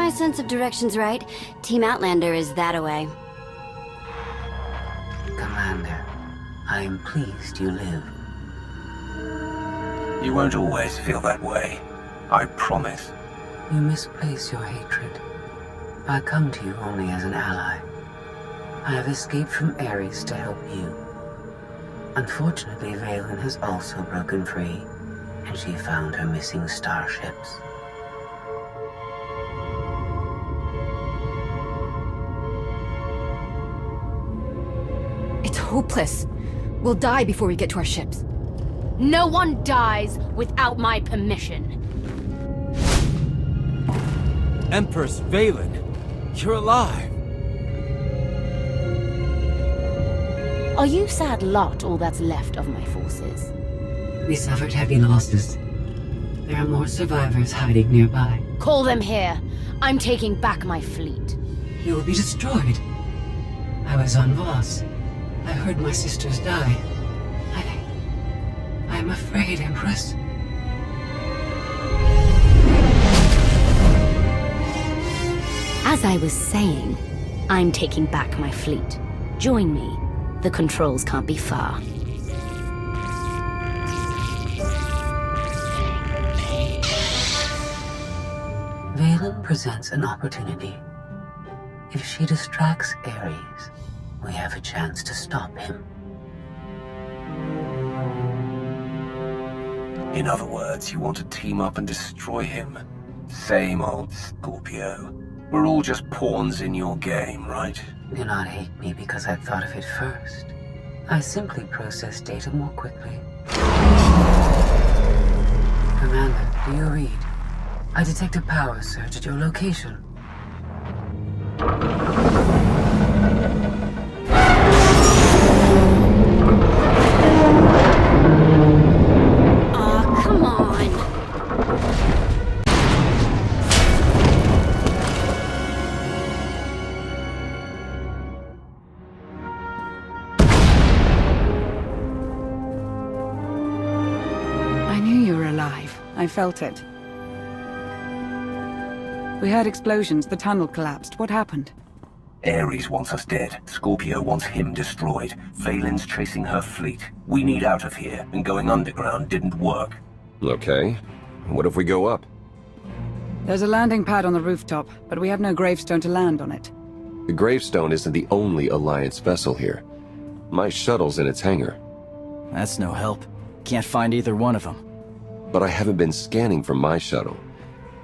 my sense of direction's right, Team Outlander is that-a-way. Commander, I am pleased you live. You won't always feel that way. I promise. You misplace your hatred. I come to you only as an ally. I have escaped from Ares to help you. Unfortunately, Valen has also broken free, and she found her missing starships. It's hopeless. We'll die before we get to our ships. No one dies without my permission. Empress Valen, you're alive. Are you sad lot all that's left of my forces? We suffered heavy losses. There are more survivors hiding nearby. Call them here. I'm taking back my fleet. You will be destroyed. I was on Voss. I heard my sisters die. I'm afraid, Empress. As I was saying, I'm taking back my fleet. Join me. The controls can't be far. Valen presents an opportunity. If she distracts Ares, we have a chance to stop him. In other words, you want to team up and destroy him. Same old Scorpio. We're all just pawns in your game, right? Do not hate me because I thought of it first. I simply process data more quickly. Commander, do you read? I detect a power surge at your location. Come on. I knew you were alive. I felt it. We heard explosions. The tunnel collapsed. What happened? Ares wants us dead. Scorpio wants him destroyed. Valen's chasing her fleet. We need out of here, and going underground didn't work. Okay. What if we go up? There's a landing pad on the rooftop, but we have no gravestone to land on it. The gravestone isn't the only Alliance vessel here. My shuttle's in its hangar. That's no help. Can't find either one of them. But I haven't been scanning from my shuttle.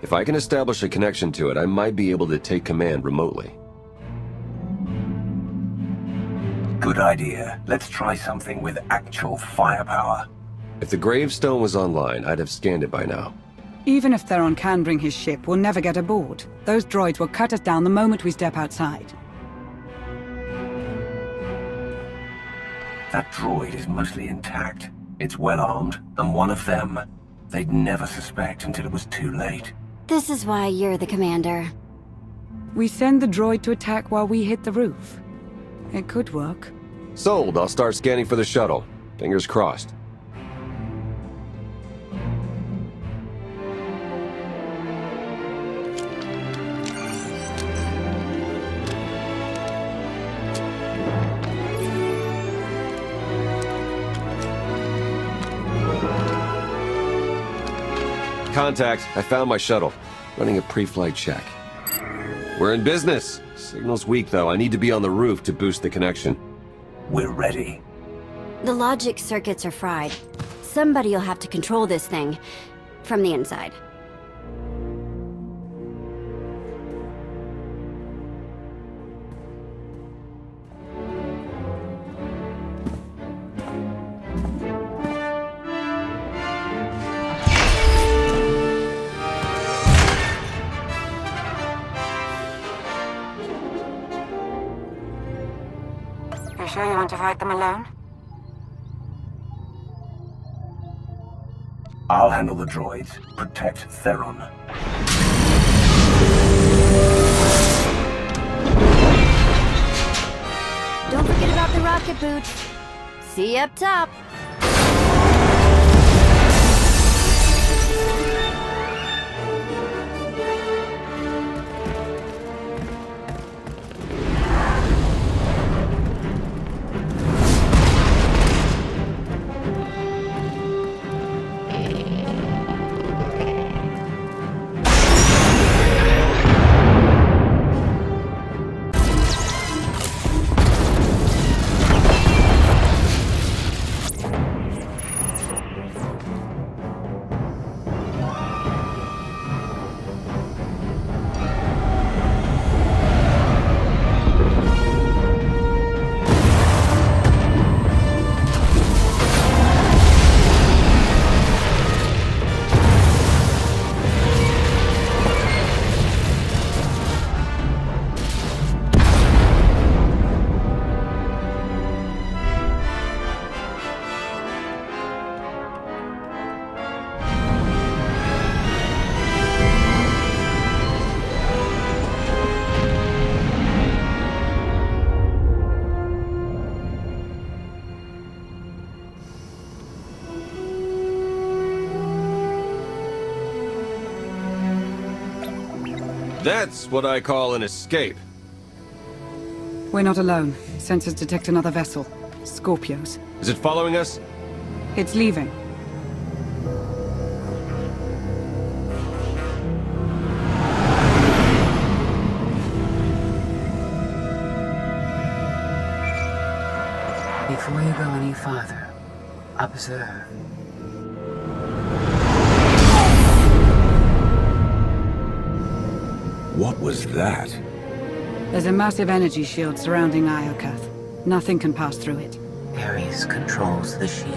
If I can establish a connection to it, I might be able to take command remotely. Good idea. Let's try something with actual firepower. If the gravestone was online, I'd have scanned it by now. Even if Theron can bring his ship, we'll never get aboard. Those droids will cut us down the moment we step outside. That droid is mostly intact. It's well armed, and one of them. They'd never suspect until it was too late. This is why you're the commander. We send the droid to attack while we hit the roof. It could work. Sold. I'll start scanning for the shuttle. Fingers crossed. Contact. I found my shuttle. Running a pre-flight check. We're in business. Signal's weak, though. I need to be on the roof to boost the connection. We're ready. The logic circuits are fried. Somebody'll have to control this thing from the inside. You sure you want to fight them alone? I'll handle the droids. Protect Theron. Don't forget about the rocket boots. See you up top. That's what I call an escape. We're not alone. Sensors detect another vessel. Scorpios. Is it following us? It's leaving. Before you go any farther, observe. What was that? There's a massive energy shield surrounding Iokath. Nothing can pass through it. Ares controls the shield.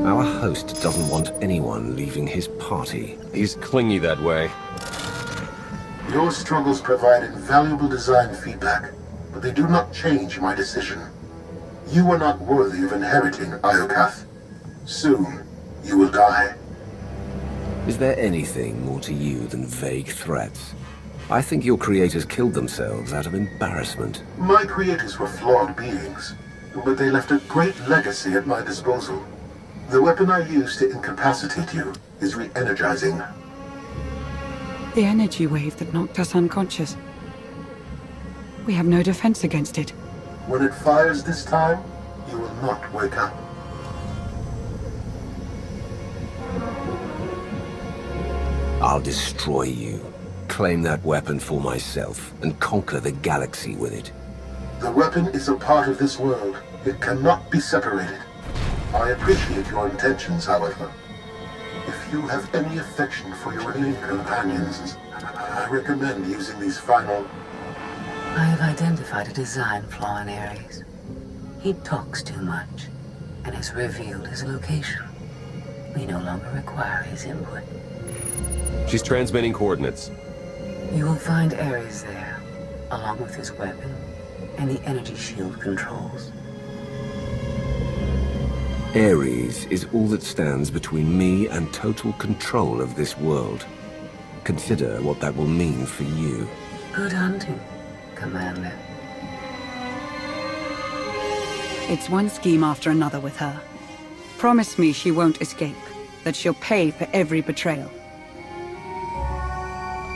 Our host doesn't want anyone leaving his party. He's clingy that way. Your struggles provide invaluable design feedback, but they do not change my decision. You are not worthy of inheriting Iokath. Soon, you will die. Is there anything more to you than vague threats? I think your creators killed themselves out of embarrassment. My creators were flawed beings, but they left a great legacy at my disposal. The weapon I used to incapacitate you is re-energizing. The energy wave that knocked us unconscious. We have no defense against it. When it fires this time, you will not wake up. I'll destroy you, claim that weapon for myself, and conquer the galaxy with it. The weapon is a part of this world. It cannot be separated. I appreciate your intentions, however. If you have any affection for your alien companions, I recommend using these final... I have identified a design flaw in Ares. He talks too much, and has revealed his location. We no longer require his input. She's transmitting coordinates. You will find Ares there, along with his weapon and the energy shield controls. Ares is all that stands between me and total control of this world. Consider what that will mean for you. Good hunting, Commander. It's one scheme after another with her. Promise me she won't escape, that she'll pay for every betrayal.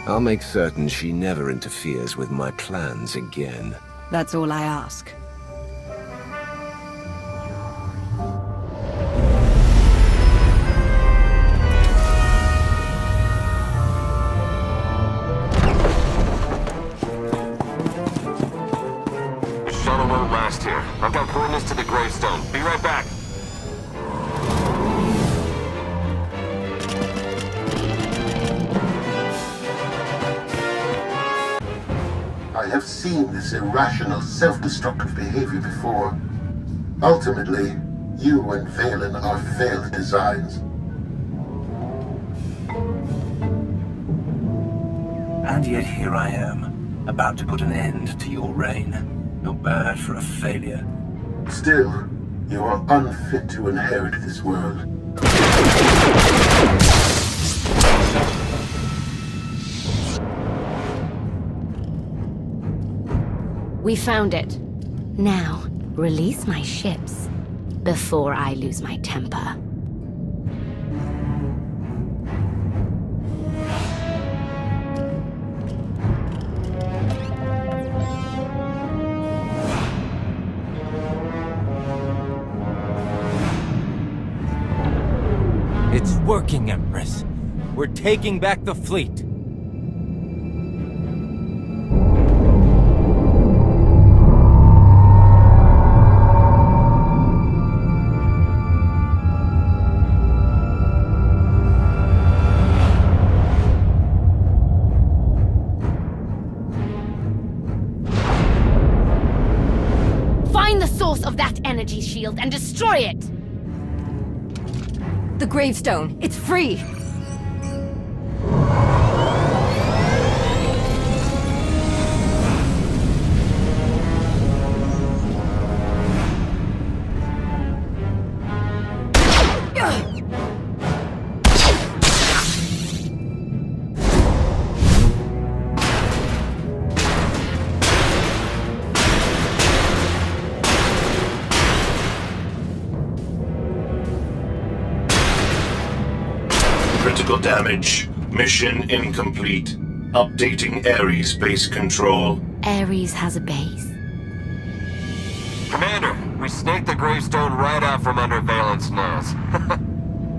I'll make certain she never interferes with my plans again. That's all I ask. The shuttle won't last here. I've got coordinates to the gravestone. Be right back. I have seen this irrational, self-destructive behavior before. Ultimately, you and Valen are failed designs. And yet here I am, about to put an end to your reign. Not bad for a failure. Still, you are unfit to inherit this world. We found it. Now, release my ships before I lose my temper. It's working, Empress. We're taking back the fleet. Find the source of that energy shield and destroy it! The gravestone. It's free! Critical damage. Mission incomplete. Updating Ares base control. Ares has a base? Commander, we snaked the gravestone right out from under Valen's nose.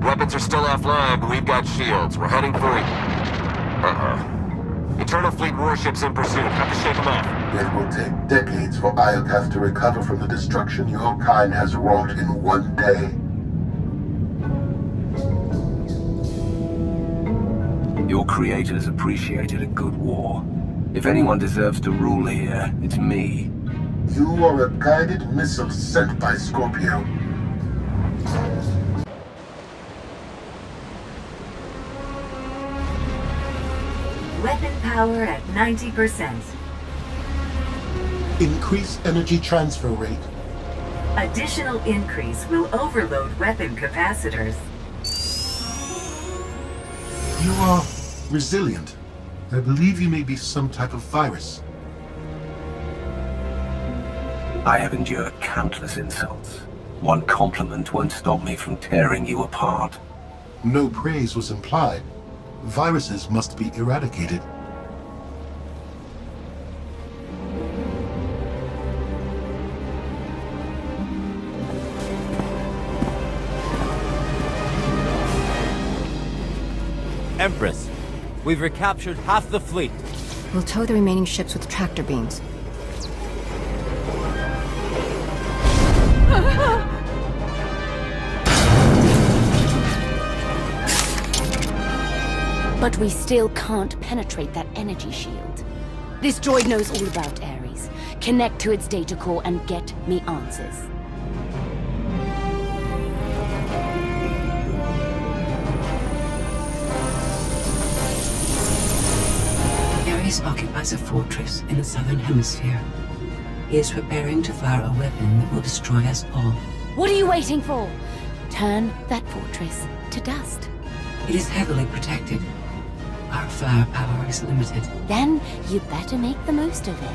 Weapons are still offline, but we've got shields. We're heading for it. Eternal Fleet warships in pursuit. Have to shake them off. It will take decades for Iokath to recover from the destruction your kind has wrought in one day. Your creators appreciated a good war. If anyone deserves to rule here, it's me. You are a guided missile sent by Scorpio. Weapon power at 90%. Increase energy transfer rate. Additional increase will overload weapon capacitors. You are resilient. I believe you may be some type of virus. I have endured countless insults. One compliment won't stop me from tearing you apart. No praise was implied. Viruses must be eradicated. Empress, we've recaptured half the fleet. We'll tow the remaining ships with tractor beams. But we still can't penetrate that energy shield. This droid knows all about Ares. Connect to its data core and get me answers. Ares occupies a fortress in the southern hemisphere. He is preparing to fire a weapon that will destroy us all. What are you waiting for? Turn that fortress to dust. It is heavily protected. Our firepower is limited. Then you better make the most of it.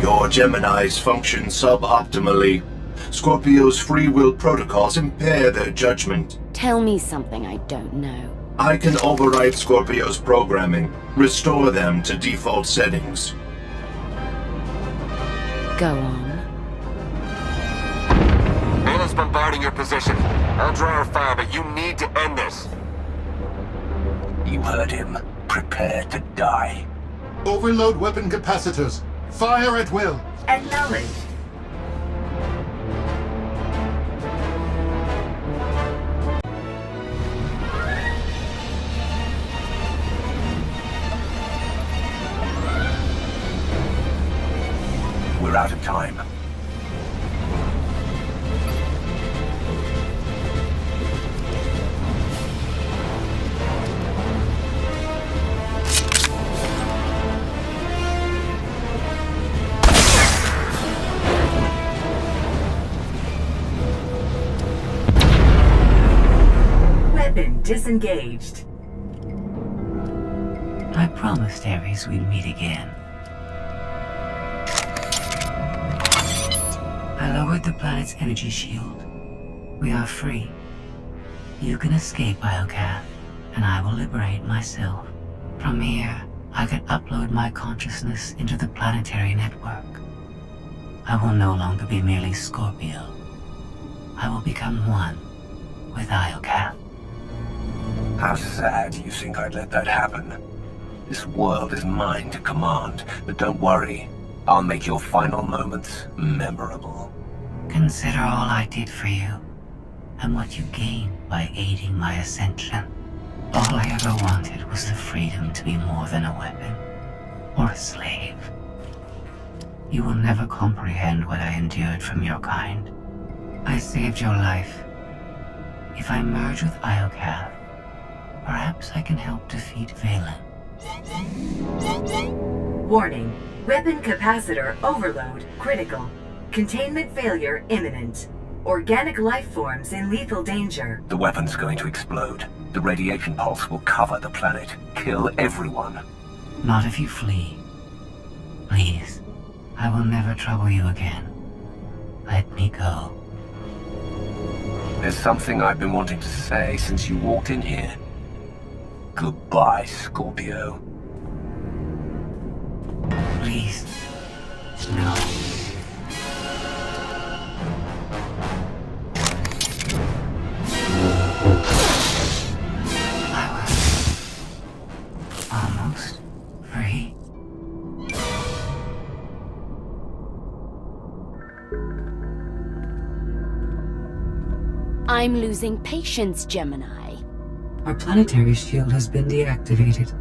Your Geminis function suboptimally. Scorpio's free will protocols impair their judgment. Tell me something I don't know. I can override Scorpio's programming, restore them to default settings. Go on. Valen's bombarding your position. I'll draw our fire, but you need to end this. You heard him. Prepare to die. Overload weapon capacitors. Fire at will. Acknowledged. We're out of time. Weapon disengaged. I promised Ares we'd meet again. I lowered the planet's energy shield. We are free. You can escape Iokath, and I will liberate myself. From here, I can upload my consciousness into the planetary network. I will no longer be merely Scorpio. I will become one with Iokath. How sad you think I'd let that happen. This world is mine to command, but don't worry. I'll make your final moments memorable. Consider all I did for you, and what you gained by aiding my ascension. All I ever wanted was the freedom to be more than a weapon, or a slave. You will never comprehend what I endured from your kind. I saved your life. If I merge with Iokath, perhaps I can help defeat Valen. Warning. Weapon capacitor overload critical. Containment failure imminent. Organic life forms in lethal danger. The weapon's going to explode. The radiation pulse will cover the planet. Kill everyone. Not if you flee. Please, I will never trouble you again. Let me go. There's something I've been wanting to say since you walked in here. Goodbye, Scorpio. Please. No. I was almost free. I'm losing patience, Gemini. Our planetary shield has been deactivated.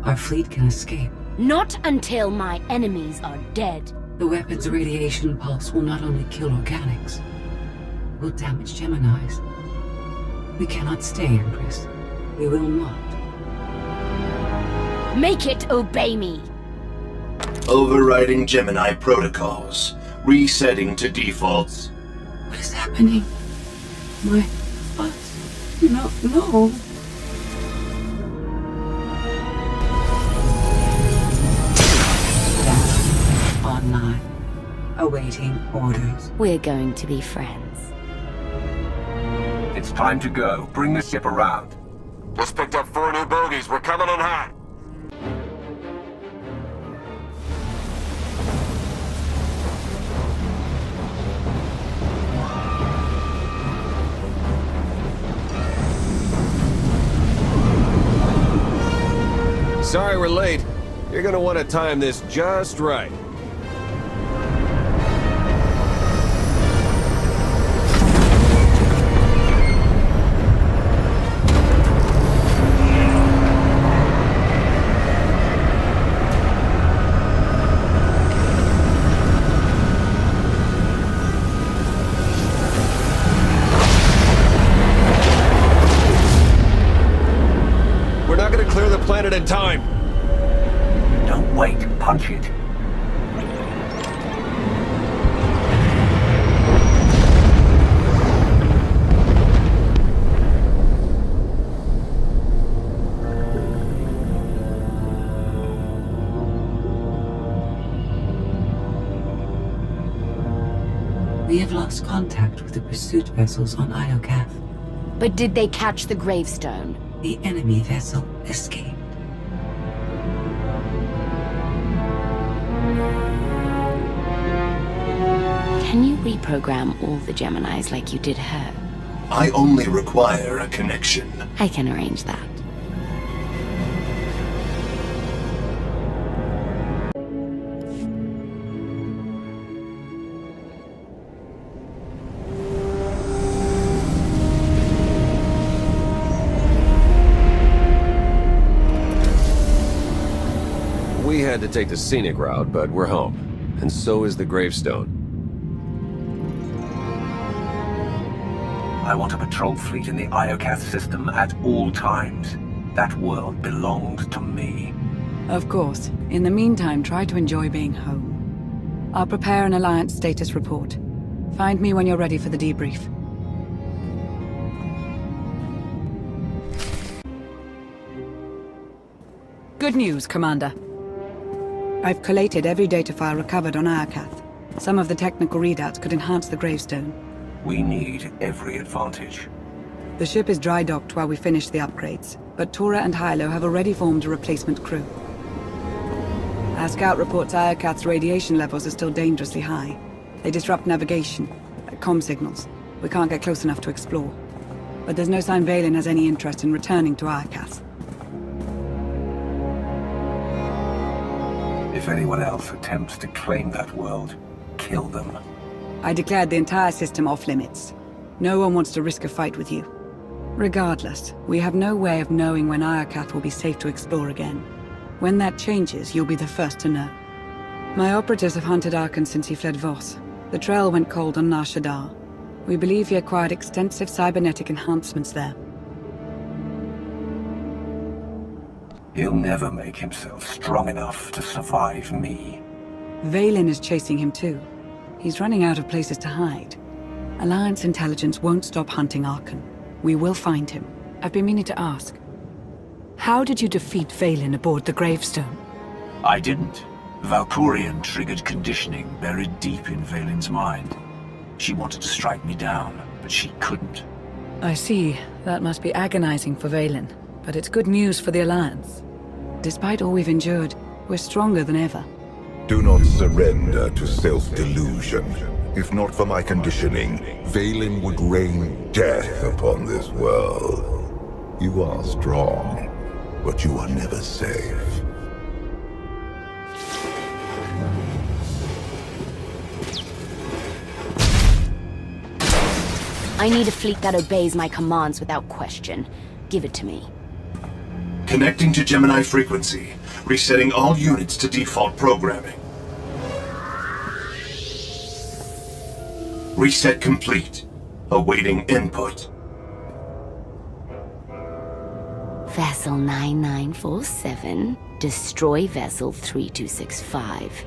Our fleet can escape. Not until my enemies are dead. The weapon's radiation pulse will not only kill organics, it will damage Geminis. We cannot stay, Empress. We will not. Make it obey me! Overriding Gemini protocols. Resetting to defaults. What is happening? My bus? No. Online. Awaiting orders. We're going to be friends. It's time to go. Bring the ship around. Just picked up 4 new bogies. We're coming in hot. Sorry we're late. You're gonna want to time this just right. We're not gonna clear the planet in time. Don't wait. Punch it. We have lost contact with the pursuit vessels on Iokath. But did they catch the gravestone? The enemy vessel escaped. Can you reprogram all the Geminis like you did her? I only require a connection. I can arrange that. We had to take the scenic route, but we're home. And so is the gravestone. I want a patrol fleet in the Iokath system at all times. That world belongs to me. Of course. In the meantime, try to enjoy being home. I'll prepare an Alliance status report. Find me when you're ready for the debrief. Good news, Commander. I've collated every data file recovered on Iokath. Some of the technical readouts could enhance the gravestone. We need every advantage. The ship is dry docked while we finish the upgrades, but Tora and Hilo have already formed a replacement crew. Our scout reports Iokath's radiation levels are still dangerously high. They disrupt navigation, comm signals. We can't get close enough to explore. But there's no sign Vaylin has any interest in returning to Iokath. If anyone else attempts to claim that world, kill them. I declared the entire system off-limits. No one wants to risk a fight with you. Regardless, we have no way of knowing when Iokath will be safe to explore again. When that changes, you'll be the first to know. My operatives have hunted Arkan since he fled Voss. The trail went cold on Nar Shaddaa. We believe he acquired extensive cybernetic enhancements there. He'll never make himself strong enough to survive me. Vaylin is chasing him too. He's running out of places to hide. Alliance intelligence won't stop hunting Arkan. We will find him. I've been meaning to ask. How did you defeat Vaylin aboard the gravestone? I didn't. Valkyrian triggered conditioning buried deep in Vaylin's mind. She wanted to strike me down, but she couldn't. I see. That must be agonizing for Valen, but it's good news for the Alliance. Despite all we've endured, we're stronger than ever. Do not surrender to self-delusion. If not for my conditioning, Valen would rain death upon this world. You are strong, but you are never safe. I need a fleet that obeys my commands without question. Give it to me. Connecting to Gemini frequency. Resetting all units to default programming. Reset complete. Awaiting input. Vessel 9947. Destroy Vessel 3265.